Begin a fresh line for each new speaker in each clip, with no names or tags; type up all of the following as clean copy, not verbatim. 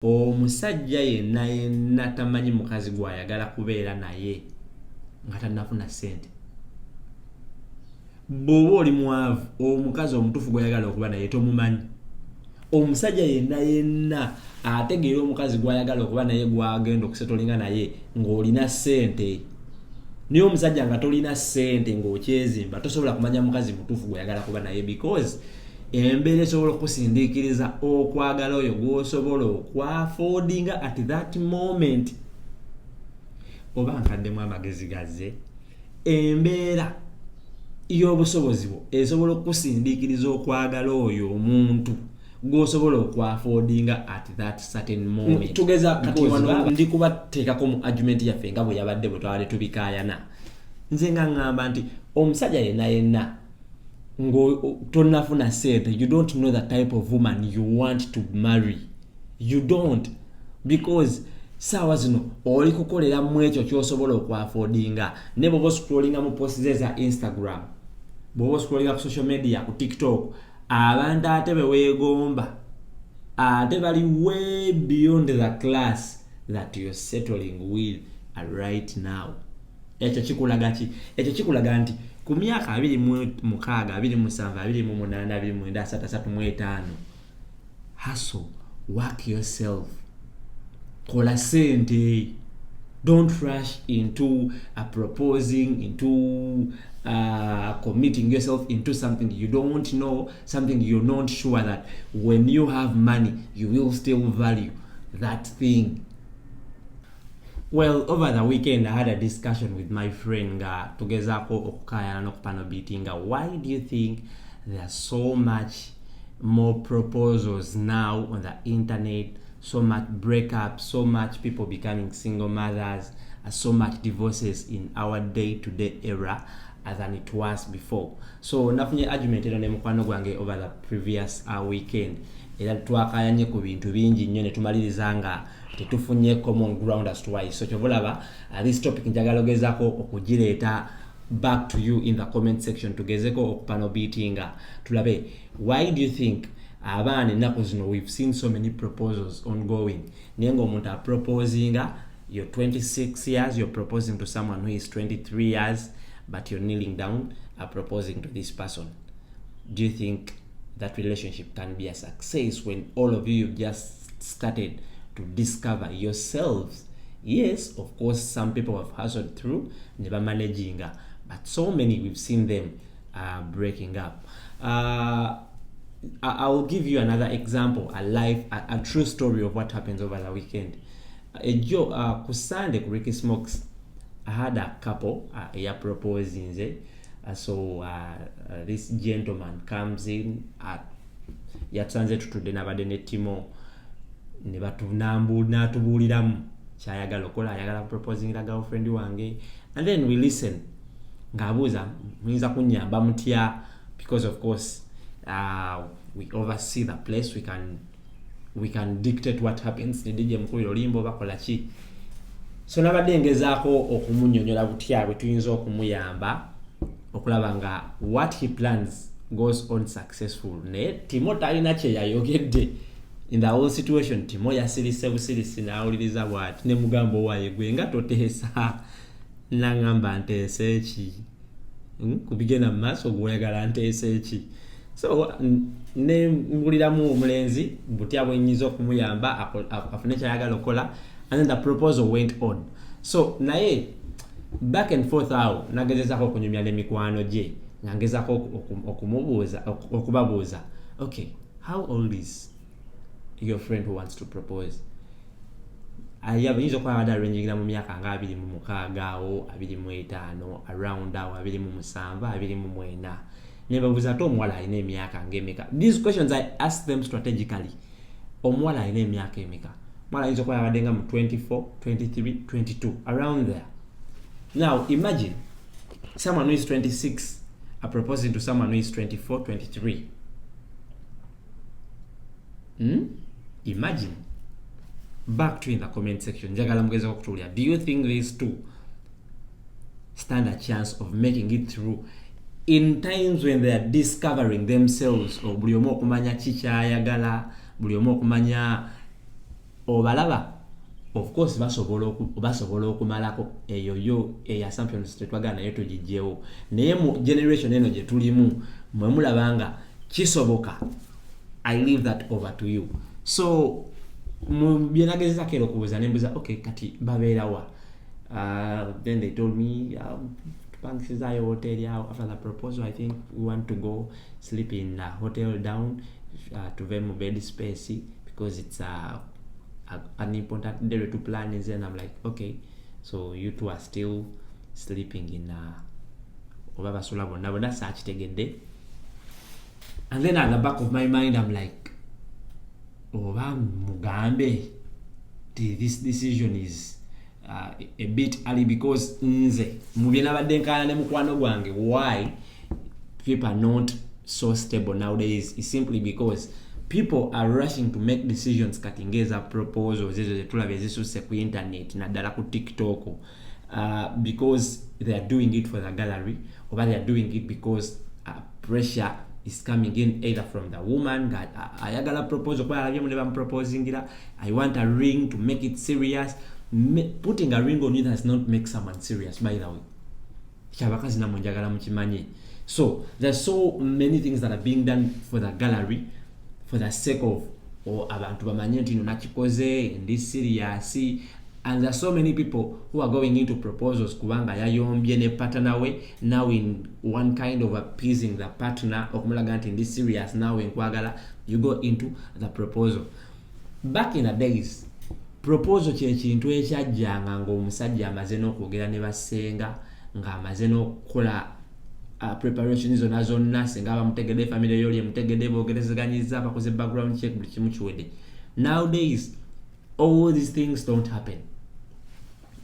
omusajja yenna tamanyi mukazi gw'ayagala kubeera naye nga tannafuna ssente. Bw'oba oli mwavu omukazi omutuufu gw'ayagala okuba naye tomumanyi. Omusajja yenna ategeera omukazi gw'ayagala okuba naye gw'agenda okusetolinga naye ng'olina ssente. Naye omusajja nga tolina ssente ng'okyezimba tosobola kumanya mukazi mutuufu gw'ayagala kuba naye because embeera esobola okusindiikiriza okwagala oyo gw'osobola okwafoodinga at that moment. Oba nkaddemu amagezi gazze, embeera y'obusobozi bwo esobola okusindiikiriza okwagala oyo omuntu gw'osobola okwafoodinga at that certain moment. Tugeza kati wano ndi kubateekako mu argument yaffe nga bwe yabadde bwe twabadde tubikaayana. Nze nga ngamba nti omusajja yenna tonnafuna ssente, you don't know the type of woman you want to marry. You don't, because saawa zino oli kukolera mu ekyo ky'osobola okwafoodinga. Ne bw'oba oscrollinga mu posts ze za Instagram, bw'oba oscrollinga ku social media, ku TikTok, abantu ate be weegomba ate bali way beyond the class that you're settling with right now. Ekyo kikulaga ki? Ekyo kikulaga nti ku myaka 26, 27, 28, 29, 35 hustle, work yourself, kola sente. Don't rush into proposing, into committing yourself into something you don't know, something you're not sure that when you have money you will still value that thing. Well, over the weekend I had a discussion with my friend tugezako okukayana n'okupano beatinga. Why do you think there are so much more proposals now on the internet, so much breakups, so much people becoming single mothers, so much divorces in our day-to-day era than it was before? So nafunye argument eno ne mukwano gwange over the previous weekend, era twakayanye ku bintu bingi nnyo ne tumaliriza nga tetufunye common ground as to why. So kyobulaba this topic njagala ogezaako okugireeta back to you in the comment section, tugezeko okupano beatinga tulabe why do you think abaana ennaku zino we've seen so many proposals ongoing. Naye ng'omuntu aproposinga, you're 26 years, you're proposing to someone who is 23 years, but you're kneeling down proposing to this person. Do you think that relationship can be a success when all of you just started to discover yourselves? Yes, of course, some people have hustled through, never managing, but so many we've seen them breaking up. I'll give you another example, a true story of what happens over the weekend. Ku Sunday, ku Ricky Smokes, I had a couple proposing. So this gentleman comes in, yatsanze tutude nabadde ne Timo ne natubuuliramu kyayagala okola, ayagala proposingira girlfriend wange, and then we listen. Ng'abuuza muyinza kunnyamba mutya, because of course we oversee the place, we can dictate what happens. Ni DJ mukulu olimbo bakola ki. So nabadde ngezaako okumunnyonnyola butya bwe tuyinza okumuyamba okulaba nga what he plans goes on successful. Ne Timo talina kye yayogedde in the whole situation. Timo yasirise busirisi n'awuliriza bw'ati ne mugambo waaye gwe nga toteesa. Nangamba nteese eki kubigenda mu maaso gw'oyagala nteese eki. So ne mbuliramu omulenzi butya bwe nnyinza okumuyamba afune kyayagala okola, and then the proposal went on. So naye back and forth awo nagezezaako okunyumya n'emikwano gye nga ngezaako okubabuuza, okay, how old is your friend who wants to propose? Ayinza okuba abadde arrangingira mu myaka nga 26 awo 25 around awo 27 29. Ne babuuza ate omuwala alina emyaka ng'emeka? These questions I ask them strategically. Omuwala alina emyaka emeka? Omuwala ayinza okuba abadde nga mu 24, 23, 22 around there. Now imagine someone who is 26 proposing to someone who is 24, 23. Imagine. Back to in the comment section. Njagala mugezeko okutuulira. Do you think these two stand a chance of making it through in times when they are discovering themselves? Or buli omu okumanya ki kyayagala, buli omu okumanya obalaba of course basobola okumalako eyo assumptions tetwagala nayo tugijjewo naye mu generation eno gye tulimu mwe mulabanga kisoboka. I leave that over to you. So mu byenagezeza kero kubuza nembuza okay kati babeerawa. Then they told me pangisizayo hotel yawo. After the proposal I think we want to go sleep in a hotel down to vemu bed space because it's an important day to plan. And I'm like okay, so you two are still sleeping in obaba sulabo nabo na search tegedde. And then at the back of my mind I'm like oba mugambe this decision is a bit early because nze mubyena badde nkana ne mukwano gwange why people are not so stable nowadays is simply because people are rushing to make decisions katingeza proposals ezo zetulabe zisuse ku internet naddala ku TikTok because they are doing it for the gallery or they are doing it because pressure is coming in either from the woman that ayagala proposal kwa alabye mu ne bam proposing ira I want a ring to make it serious. Putting a ring on you does not make someone serious, by the way. Kyabakazi namwe njagala mukimanye. So there's so many things that are being done for the gallery for the sake of abantu bamanye nti nakikoze in this serious, and there are so many people who are going into proposals kubanga yayombye ne partner we now in one kind of appeasing the partner okumulaga nti in this serious now enkwagala you go into the proposal. Back in the days proposal kye kintu ekyajjanga ng'omusajja amaze n'okwogera ne basenga ng'amaze n'okukola preparations zonna senga bamutegedde family yoli emutegedde boogerezeganyizza bakoze background check buli kimu kiwedde. Nowadays all these things don't happen.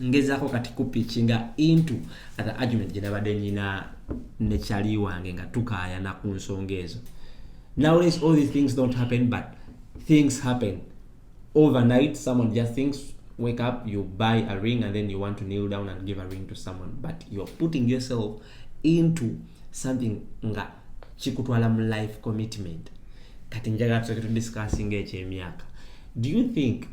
Ngezaako kati kupitchinga into the argument gye nabadde nyina ne kyali wange nga tukaayana ku nsonga ezo. Nowadays all these things don't happen, but things happen. Overnight, someone just thinks, wake up, you buy a ring and then you want to kneel down and give a ring to someone. But you're putting yourself into something nga chikutwala mu life commitment. Kati njagala tusoke discussing ekyemyaka. Do you think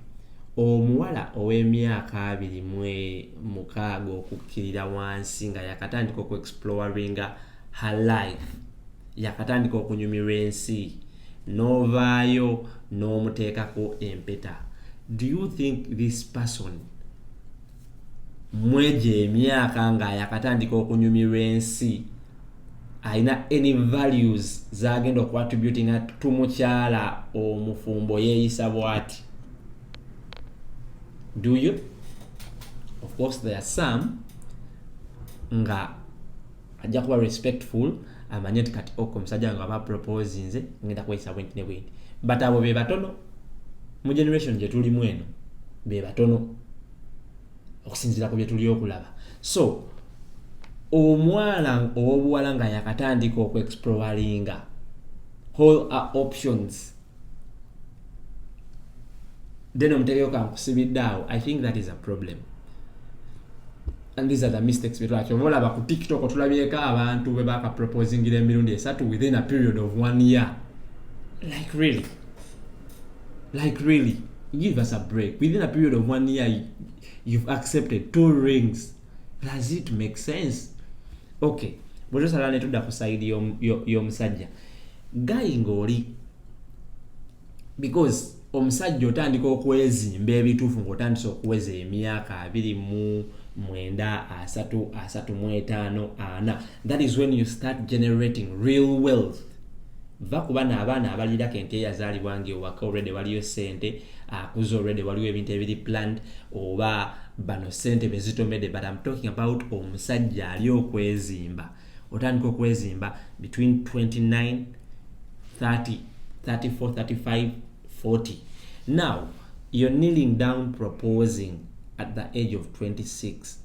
omuwala ow'emyaka 26 okukkirira wansi nga yakatandika okuexploringa her life, yakatandika okunyumirwa ensi, novaayo n'omuteekako empeta, do you think this person mweje emyaka nga yakatandika okunyumirwa ensi ayina any values zagenda okuattributing tumukyala omufumbo yeeyisa bwati? Do you? Of course there are some nga ajja kuba respectful amanye nti kati omusajja nga aba propose nze ngenda kweyisa bwenti ne bwenti, but abo be batono mu generation gye tulimu eno, be batono okusinzira ku bye tuli okulaba. So omwala ow'obuwala nga yakatandika okuexploringa whole options then omutegeyo kankusibiddeawo, I think that is a problem. And these are the mistakes betwakyo olaba ku TikTok tulabyeko abantu bwe baka proposing emirundi esatu within a period of 1 year. Like really, give us a break. Within a period of 1 year you've accepted 2 rings. Does it make sense? Okay, bwe tosala ne tudda ku side y'omusajja guy ng'oli, because omusajja otandika okwezimba ebituufu ng'otandisa okuweza emyaka 29, 30, 35, 40. That is when you start generating real wealth. Va kuba n'abaana abalirako ente yazaalibwa ng'ewaka already waliyo sente, akuze already waliwo ebintu ebiri planned, oba bano sente bezitomedde. But I'm talking about omusajja ali okwezimba, otandika okwezimba between 29, 30, 34, 35, 40. Now you're kneeling down proposing at the age of 26,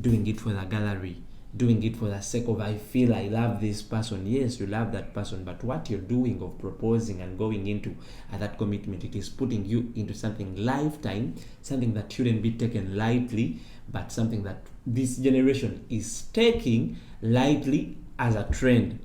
doing it for the gallery, doing it for the sake of I feel I love this person. Yes, you love that person, but what you're doing of proposing and going into that commitment, it is putting you into something lifetime, something that shouldn't be taken lightly, but something that this generation is taking lightly as a trend.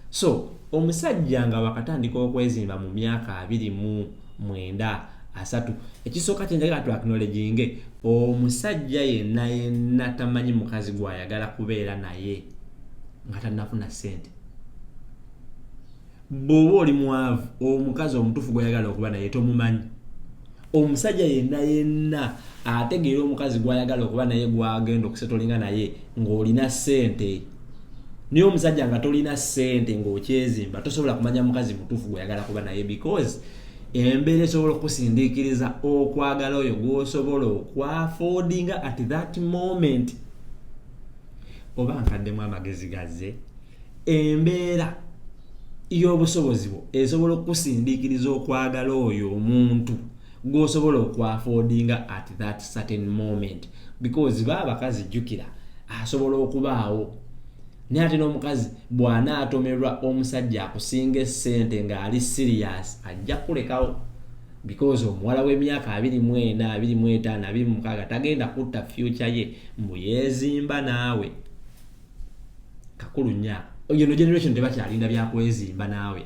So omusajja nga wakatandika okwezimba mu myaka 29, asatu. Ekisooka kyenjagala tu acknowledging omusajja yenna tamanyi mukazi gw'ayagala kubeera naye nga tannafuna ssente. Bw'oba oli mwavu omukazi omutuufu gw'ayagala okuba naye tomumanyi. Omusajja yenna ategeera omukazi gw'ayagala okuba naye gw'agenda okusetolinga naye ng'olina ssente. Naye omusajja nga tolina ssente ng'okyezimba tosobola kumanya mukazi mutuufu gw'ayagala kuba naye because embeera esobola okusindiikiriza okwagala oyo gw'osobola okwafoodinga at that moment. Oba nkaddemu amagezi gazze, embeera y'obusobozi bwo esobola okusindiikiriza okwagala oyo omuntu gw'osobola okwafoodinga at that certain moment because bakazi jjukira asobola okubaawo. Naye ate n'omukazi bw'anaatomerwa omusajja akusinga essente ng'ali serious ajja kulekawo because omuwala w'emyaka 24, 25, 26 tagenda kutta future ye mbu yeezimba naawe. Kakulu nnyo eno generation tebakyalinda byakwezimba naawe.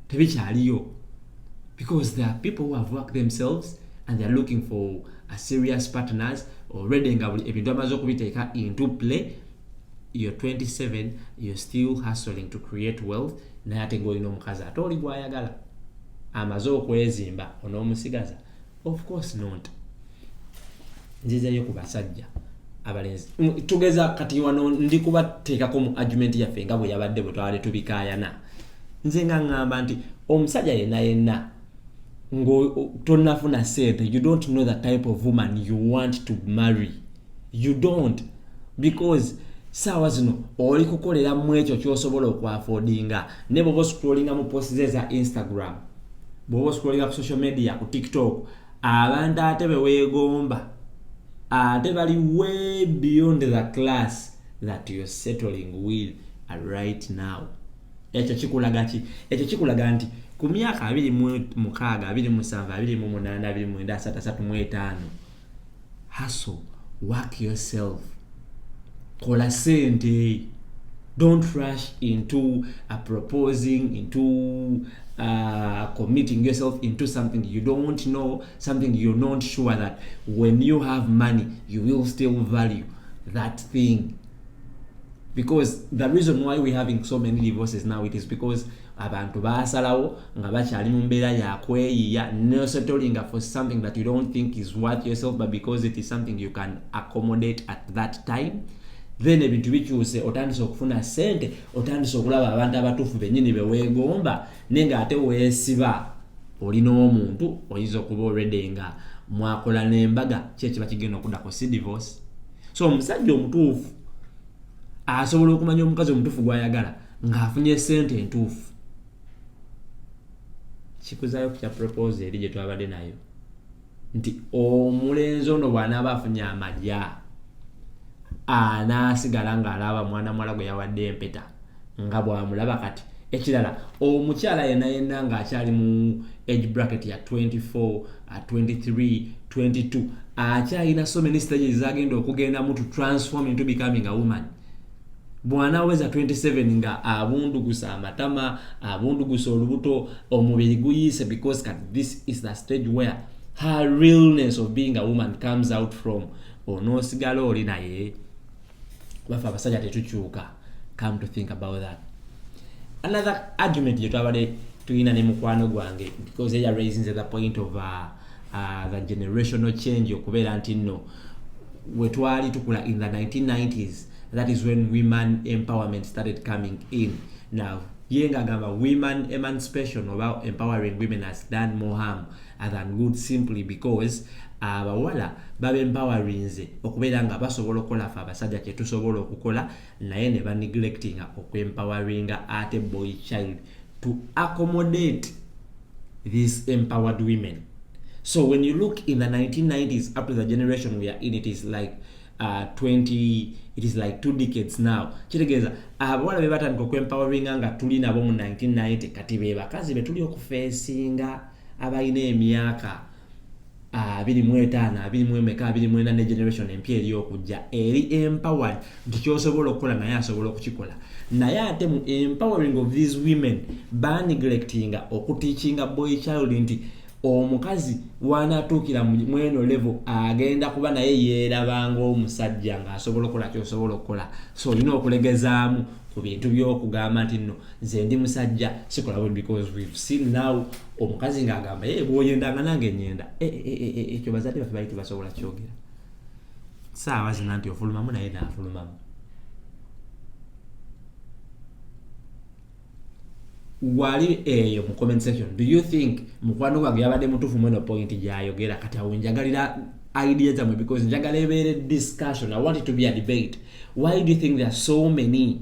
Tebikyaliyo because there are people who have worked themselves and they are looking for a serious partners already nga ebintu amaze okubiteeka into play. You're 27, you're still hustling to create wealth. Naye ate ng'olina omukazi ate oli gw'ayagala amaze okwezimba onoomusigaza? Of course not. Nzizayo ku basajja abalenzi tugeza kati wano ndi kubateekako mu argument yaffe nga bwe yabadde bwe twabadde tubikaayana. Nze nga ngamba nti omusajja yenna tonnafuna ssente, you don't know the type of woman you want to marry. You don't, because saawa zino oli kukolera mu ekyo ky'osobola okwafoodinga. Ne bw'oba scrollinga mu post ze za Instagram, bw'oba scrollinga ku social media, ku TikTok, abantu ate be weegomba ate bali way beyond the class that you're settling with right now. Ekyo kikulaga ki? Ekyo kikulaga nti ku myaka 26, 27, 28, 29, 35 hustle, work yourself. Kola sente. Don't rush into proposing, into committing yourself into something you don't know, something you're not sure that when you have money you will still value that thing. Because the reason why we're having so many divorces now, it is because abantu basalawo nga bakyali mu mbeera ya kweyiya, no settling for something that you don't think is worth yourself, but because it is something you can accommodate at that time. Then ebintu bikyuse, otandise okufuna ssente, otandise okulaba abantu abatuufu bennyini be weegomba, nenga ate weesiba olina omuntu oyinza okuba already nga mwakola n'embaga, kyekiba kigenda okuddako, si divorce. So omusajja omutuufu asobola okumanya omukazi omutuufu gw'ayagala ng'afunye ssente entuufu. Kikuzaayo ku kya propose eri gye twabadde nayo nti omulenzi ono bw'anaaba afunye amajja anaasigala ng'alaba mwana muwala gwe yawadde empeta nga bw'amulaba kati. Ekirala, omukyala yenna ng'akyali mu age bracket ya 24, 23, 22 akyalina so many stages zagenda okugendamu to transform into becoming a woman. Bw'anaaweza 27 nga abundugusa amatama, abundugusa olubuto, omubiri guyiise, because this is the stage where her realness of being a woman comes out from. Onoosigala oli naye. Bafa abasajja tetukyuka. Come to think about that. Another argument gye twabadde tulina ne mukwano gwange, because they are raising the point of the generational change okubeera nti nno we twali tukula in the 1990s, that is when women empowerment started coming in. Now yenga gamba women emancipation about empowering women has done more harm than good, simply because abawala babe empowerinze okubeera nga basobola okukola fa abasajja kye tusobola okukola, naye ne baneglectinga okwempoweringa ate boy child to accommodate these empowered women. So when you look in the 1990s up to the generation we are in, it is like 2 decades now. Kitegeeza abawala be batandika okwempoweringa nga tuli nabo mu 1990, kati be bakazi be tuli okufeesinga abalina emyaka 25, 24 ne generation empya eri okujja eri empowered nti kyosobola okukola naye asobola okukikola. Naye ate mu empowering of these women baneglectinga okuteachinga boy child nti omukazi wanatuukira mweno level agenda kuba naye yeerabanga omusajja ng'asobola okukola kyosobola okukola. So olina okulegezaamu ku bintu by'okugamba nti nno nze ndi musajja sikola bwe, because we've seen now omukazi ng'agamba bw'oyendanga nange nyenda. Ekyo bazadde baffe bali tebasobola kyogera. Saawa zina nti ofulumamu naye naafulumamu. Wali eyo mu comment section, do you think mukwano gwange yabadde mutuufu mweno point gyayogera? Kati awo njagalira ideas zamwe, because njagala ebeere discussion. I want it to be a debate. Why do you think there are so many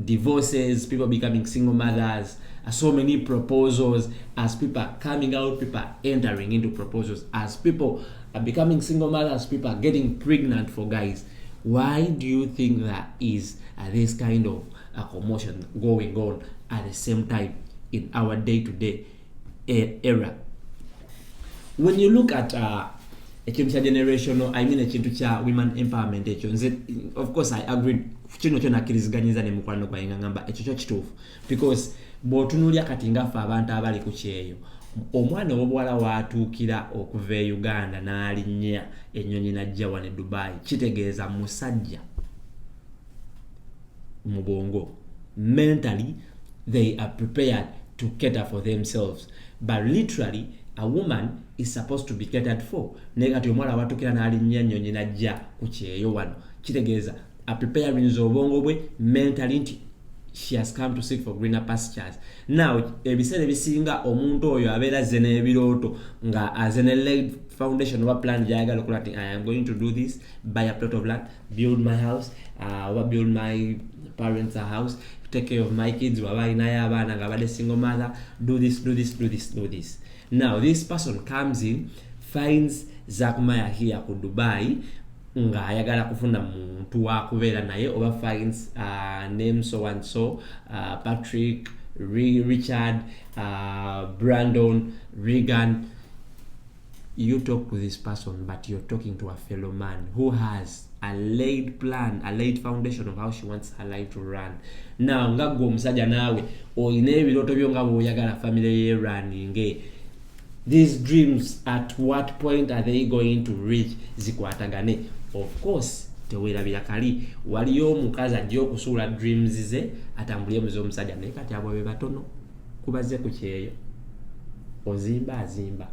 divorces, people becoming single mothers, so many proposals, as people are coming out, people are entering into proposals, as people are becoming single mothers, people are getting pregnant for guys? Why do you think there is this kind of commotion going on at the same time in our day-to-day era? When you look at ekintu kya generational, I mean ekintu kya women empowerment, ekyo nze of course I agree kino kyo nakkiriziganyiza ne mukwano gwange ngamba ekyo kyo kituufu, because bw'otunuulya kati ngaffe abantu abali ku kyeyo, omwana ow'obuwala waatuukira okuva e Uganda n'alinnya ennyonyi n'ajja wano e Dubai, kitegeeza musajja mu bwongo, mentally they are prepared to cater for themselves, but literally a woman is supposed to be catered for. Naye kati omwala waatuukira n'alinnya ennyonyi n'ajja ku kyeyo wano, kitegeeza a preparing obwongo bwe mentally nti she has come to seek for greener pastures. Now ebiseera ebisinga omuntu oyo abeera azze n'ebirooto nga azze ne laid foundation oba plan gy'ayagala okukola nti I am going to do this, buy a plot of land, build my house, or build my parents a house, take care of my kids, waba alinayo abaana nga abadde single mother, do this. Now this person comes in, finds Zack Maya here ku Dubai nga ayagala kufuna muntu wa kubeera naye, oba finds name so and so, Patrick, Richard, Brandon, Regan. You talk to this person, but you're talking to a fellow man who has a laid plan, a laid foundation of how she wants her life to run. Now nga gwe omusajja naawe oyina ebirooto byo nga bw'oyagala family ye running. These dreams, at what point are they going to reach? Zikwatagane. Of course teweerabira kali, waliyo omukazi ajja okusuula dreams ze atambulye muze omusajja, naye kati abo be batono kubaze ku kyeyo, azimba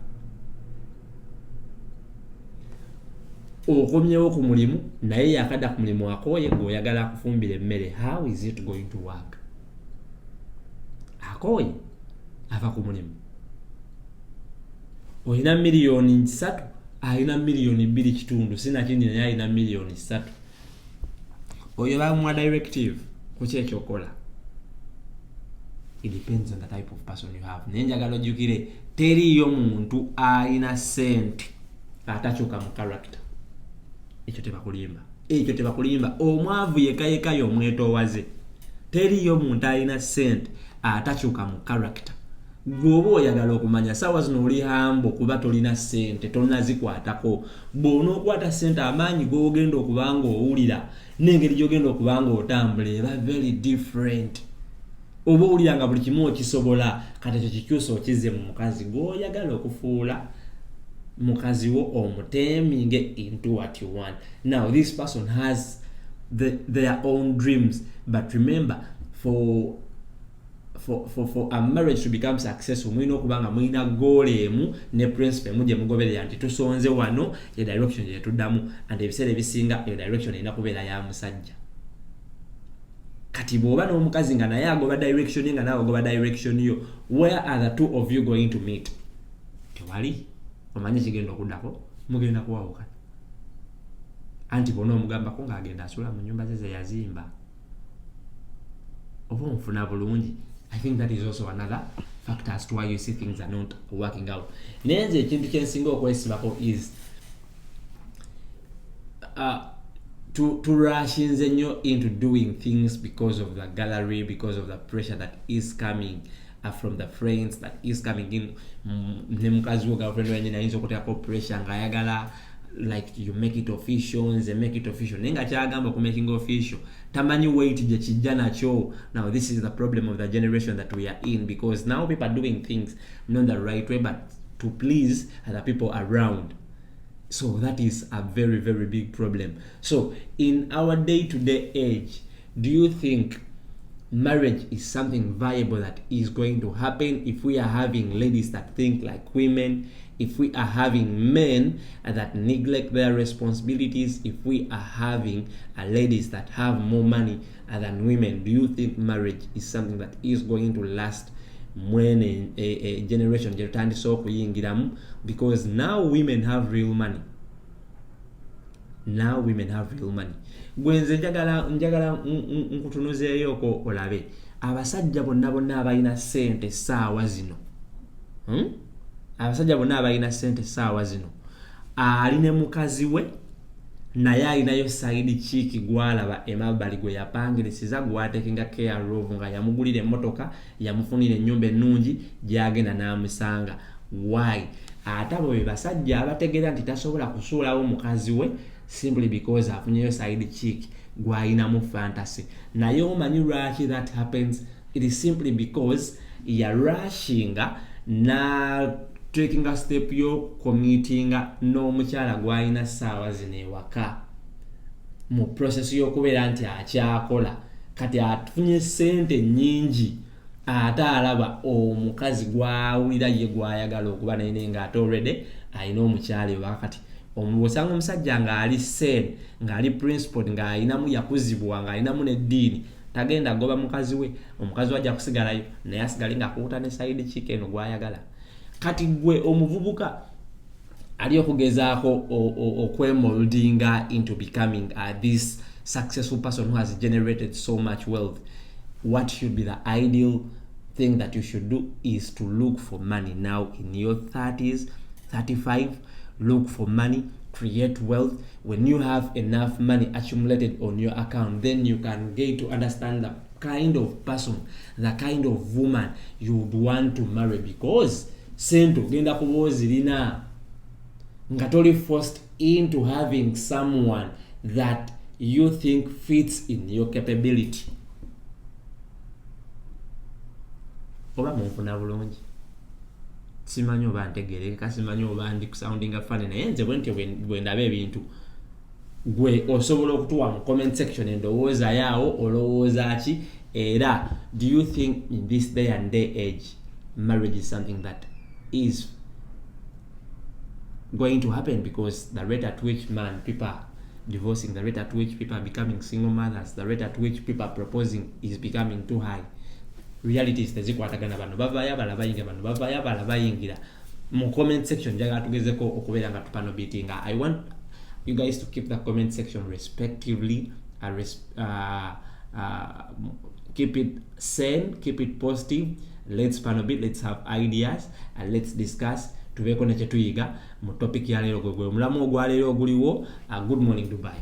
okomyewo ku mulimu naye yakadda ku mulimu akooye ng'oyagala akufumbira emmere. How is it going to work? Akooye ava ku mulimu, olina miliyoni 3, alina miliyoni 2.5, sinakindi naye alina miliyoni 3. Oyo bamuwa directive ku kyekyokola. It depends on the type of person you have. Naye njagala ojjukire teriyo muntu alina sente atakyuka mu character. Ekyo tebakulimba. Omwavu yekayeka y'omwetoowaze. Teriyo muntu alina sente atakyuka mu character. Gwoba oyagala okumanya saawa zino oli hambo kuba tolina sente, tonazikwatako. Bw'onookwata sente, amaanyi g'ogenda okuba nga owulira n'engeri gy'ogenda okuba nga otambula eba very different. Oba owulira nga buli kimu okisobola, kati ekyo kikyusa okizze mu mukazi gw'oyagala okufuula mukazi wo omuteeminge into what you want. Now this person has their own dreams, but remember, for a marriage to become successful, mulina okuba nga mulina goal emu ne principle emu gye mugoberera nti tusonze wano ye direction gye tuddamu, and ebiseera ebisinga eyo direction erina kubeera ya musajja. Kati bw'oba n'omukazi nga naye agoba direction ye nga nawe agoba direction yo, where are the two of you going to meet? Tewali. Omanyi kigenda okuddako, mugenda kuwawukana. Anti bw'ona omugambako ng'agenda asula mu nnyumba ze yazimba, oba omufuna bulungi. I think that is also another factor as to why you see things are not working out. Naye nze ekintu kye nsinga okwesibako is to rush nnyo into doing things because of the gallery, because of the pressure that is coming from the friends, that is coming in. Ne mukazi wo girlfriend wenyine ayinza okuteekako pressure ng'ayagala like you make it official, nze make it official. Naye nga kyagamba ku making official tamanyi weight gye kijja nakyo. Now this is the problem of the generation that we are in, because now people are doing things not the right way, but to please other people around. So that is a very, very big problem. So in our day-to-day age, do you think marriage is something viable that is going to happen if we are having ladies that think like women, if we are having men that neglect their responsibilities, if we are having ladies that have more money than women? Do you think marriage is something that is going to last when a generation getandise okuyingiramu? Because now women have real money. Now women have real money. Gwenze njagala nkutunuzeeyoko olabe abasajja bonna abalina ssente saawa zino, abasajja bonna abalina ssente saawa zino, alina mukazi we naye alinayo side chick gwalaba emabbali gwe yapangirisiza gwatekinga care of, nga yamugulira emmotoka, yamufunira ennyumba ennungi gyagenda n'amusanga. Why? Ate abo be basajja abategeera nti tasobola kusuulawo mukazi we simply because afunyeyo side chick gwalinamu fantasy. Naye omanyi lwaki that happens? It is simply because yarushinga na taking a step yo committinga n'omukyala gwalina saawa zino ewaka mu process y'okubeera nti akyakola, kati afunye sente nnyingi, ate alaba omukazi gwawulira ye gwayagala okuba naye ng'ate already alina omukyala ewakati. Osanga omusajja ng'ali sane, ng'ali principled, ng'alinamu yakuzibwa, ng'alinamu n'eddiini, tagenda goba mukazi we. Omukazi we ajja kusigalayo naye asigale ng'akuuta ne side chick eno gwayagala. Kati gwe omuvubuka ali okugezaako okwemoldinga into becoming this successful person who has generated so much wealth, what should be the ideal thing that you should do is to look for money now in your 30s, 35. Look for money, create wealth. When you have enough money accumulated on your account, then you can get to understand the kind of person, the kind of woman you would want to marry, because sente ogenda kuba zirina nga toli forced into having someone that you think fits in your capability. Oba munfuna bulungi? Simanyi oba ntegereka, simanyi oba ndi kusoundinga funny, naye nze bwe ndaba ebintu gwe osobola okutuwa mu comment section endowooza yaawo, olowooza ki? Era do you think in this day and day age marriage is something that is going to happen? Because the rate at which people are divorcing, the rate at which people are becoming single mothers, the rate at which people are proposing is becoming too high. Realities tezikwatagana, bano bavaayo abalala bayingira, bano bavaayo abalala bayingira. Mu comment section njagala tugezeko okubeera nga tupano beatinga. I want you guys to keep the comment section respectively, keep it sane, keep it positive. Let's pano beat, let's have ideas, and let's discuss. Tubeeko ne kye tuyiga mu topic ya leero gwe mulamu ogwa leero oguliwo. Good morning Dubai.